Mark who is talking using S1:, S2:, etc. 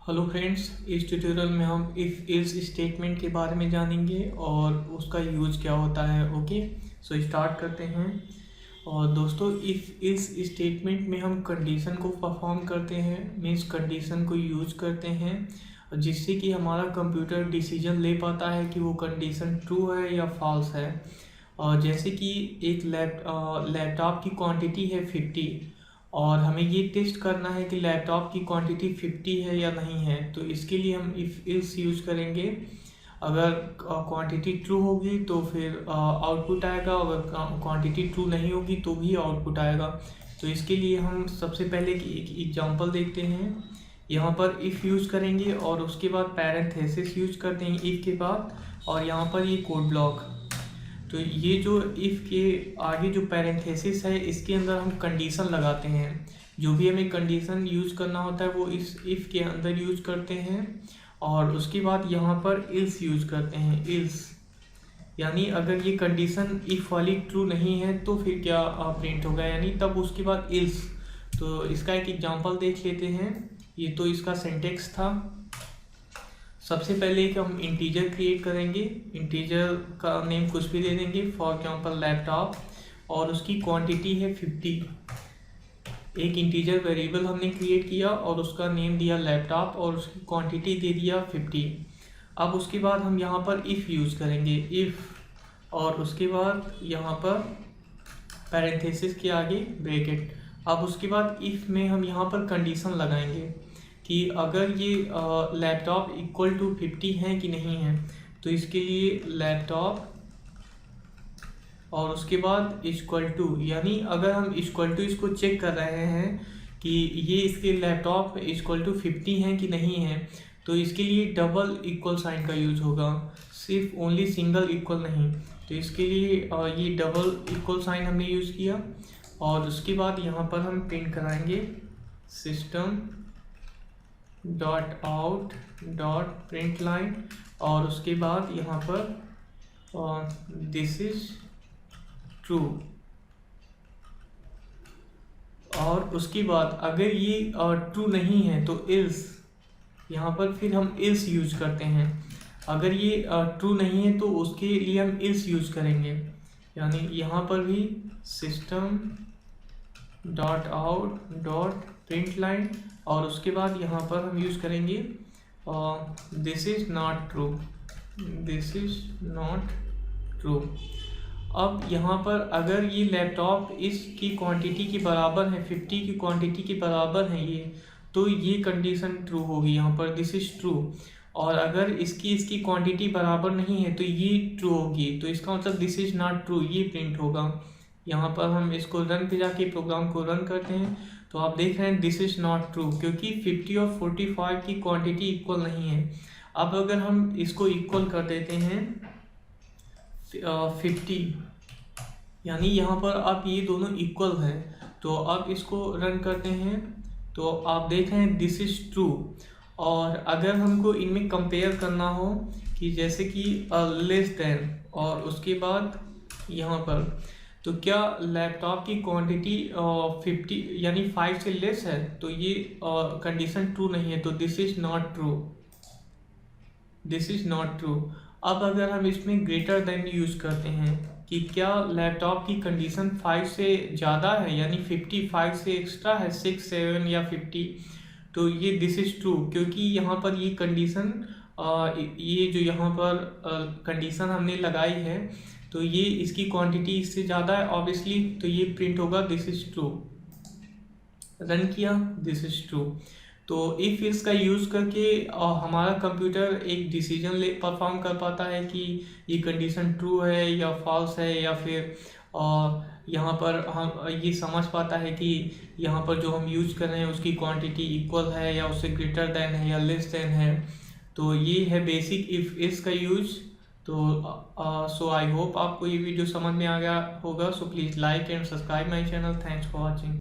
S1: Hello friends, इस tutorial में हम इफ़ इल्स स्टेटमेंट के बारे में जानेंगे और उसका यूज क्या होता है। ओके, सो स्टार्ट करते हैं। और दोस्तों, इफ़ इल्स स्टेटमेंट में हम कंडीशन को परफॉर्म करते हैं, मीन्स कंडीशन को यूज करते हैं जिससे कि हमारा कंप्यूटर डिसीजन ले पाता है कि वो कंडीशन ट्रू है या फॉल्स है। और जैसे कि एक लैपटॉप की क्वांटिटी है 50 और हमें ये टेस्ट करना है कि लैपटॉप की क्वांटिटी 50 है या नहीं है, तो इसके लिए हम इफ़ इल्स यूज करेंगे। अगर क्वांटिटी ट्रू होगी तो फिर आउटपुट आएगा, अगर क्वांटिटी ट्रू नहीं होगी तो भी आउटपुट आएगा। तो इसके लिए हम सबसे पहले एक एग्जांपल देखते हैं। यहाँ पर इफ़ यूज करेंगे और उसके बाद पैरेंथेसिस यूज करते हैं इफ़ के बाद, और यहाँ पर ये कोड ब्लॉक। तो ये जो इफ़ के आगे जो पैरेंथेसिस है इसके अंदर हम कंडीशन लगाते हैं। जो भी हमें कंडीशन यूज करना होता है वो इस इफ़ के अंदर यूज करते हैं। और उसके बाद यहाँ पर इल्स यूज करते हैं। इल्स यानी अगर ये कंडीशन इफ़ वाली ट्रू नहीं है तो फिर क्या प्रिंट होगा, यानी तब उसके बाद इल्स। तो इसका एक एग्जांपल देख लेते हैं। ये तो इसका सिंटेक्स था। सबसे पहले एक हम इंटीजर क्रिएट करेंगे। इंटीजर का नेम कुछ भी दे देंगे, फॉर एग्जांपल लैपटॉप, और उसकी क्वांटिटी है 50। एक इंटीजर वेरिएबल हमने क्रिएट किया और उसका नेम दिया लैपटॉप और उसकी क्वांटिटी दे दिया 50। अब उसके बाद हम यहाँ पर इफ़ यूज करेंगे, इफ़, और उसके बाद यहाँ पर पैरेंथेसिस के आगे ब्रैकेट। अब उसके बाद इफ़ में हम यहाँ पर कंडीशन लगाएंगे कि अगर ये लैपटॉप इक्वल टू 50 है कि नहीं है। तो इसके लिए लैपटॉप और उसके बाद इक्वल टू, यानी अगर हम इक्वल टू इसको चेक कर रहे हैं कि ये इसके लैपटॉप इक्वल टू 50 है कि नहीं है, तो इसके लिए डबल इक्वल साइन का यूज होगा, सिर्फ ओनली सिंगल इक्वल नहीं। तो इसके लिए ये डबल इक्वल साइन हमने यूज़ किया। और उसके बाद यहाँ पर हम प्रिंट कराएंगे system dot out dot print line, और उसके बाद यहाँ पर दिस इज ट्रू। और उसके बाद अगर ये ट्रू नहीं है तो इल्स, यहाँ पर फिर हम इल्स यूज करते हैं। अगर ये ट्रू नहीं है तो उसके लिए हम इल्स यूज करेंगे, यानी यहाँ पर भी system dot out dot print line, और उसके बाद यहाँ पर हम यूज करेंगे this is not true, this is not true. अब यहाँ पर अगर ये लैपटॉप इसकी क्वांटिटी के बराबर है, 50 की क्वांटिटी के बराबर है ये, तो ये कंडीशन ट्रू होगी, यहाँ पर दिस इज ट्रू। और अगर इसकी क्वांटिटी बराबर नहीं है तो ये ट्रू होगी, तो इसका मतलब दिस इज नॉट ट्रू, ये प्रिंट होगा। यहाँ पर हम इसको रन पे जाके प्रोग्राम को रन करते हैं तो आप देख रहे हैं दिस इज नॉट ट्रू, क्योंकि 50 और 45 की क्वांटिटी इक्वल नहीं है। अब अगर हम इसको इक्वल कर देते हैं 50, यानी यहाँ पर अब ये दोनों इक्वल है, तो अब इसको रन करते हैं तो आप देख रहे हैं दिस इज ट्रू। और अगर हमको इनमें कंपेयर करना हो कि जैसे कि लेस देन और उसके बाद यहाँ पर, तो क्या लैपटॉप की क्वांटिटी 50 यानी 5 से लेस है, तो ये कंडीशन ट्रू नहीं है, तो this is not true, this is not true. अब अगर हम इसमें ग्रेटर देन यूज करते हैं कि क्या लैपटॉप की कंडीशन 5 से ज़्यादा है, यानी 55 से एक्स्ट्रा है, 6, 7 या 50, तो ये दिस इज ट्रू, क्योंकि यहाँ पर ये कंडीशन ये जो यहाँ पर कंडीशन हमने लगाई है तो ये इसकी क्वांटिटी इससे ज़्यादा है ऑब्वियसली, तो ये प्रिंट होगा दिस इज ट्रू। रन किया, दिस इज ट्रू। तो इफ इल्स का यूज़ करके हमारा कंप्यूटर एक डिसीजन ले परफॉर्म कर पाता है कि ये कंडीशन ट्रू है या फॉल्स है, या फिर यहाँ पर हम ये समझ पाता है कि यहाँ पर जो हम यूज कर रहे हैं उसकी क्वांटिटी इक्वल है या उससे ग्रेटर देन है या लेस देन है। तो ये है बेसिक इफ इल्स का यूज। तो सो आई होप आपको ये वीडियो समझ में आ गया होगा। So please like and subscribe my channel. Thanks for watching.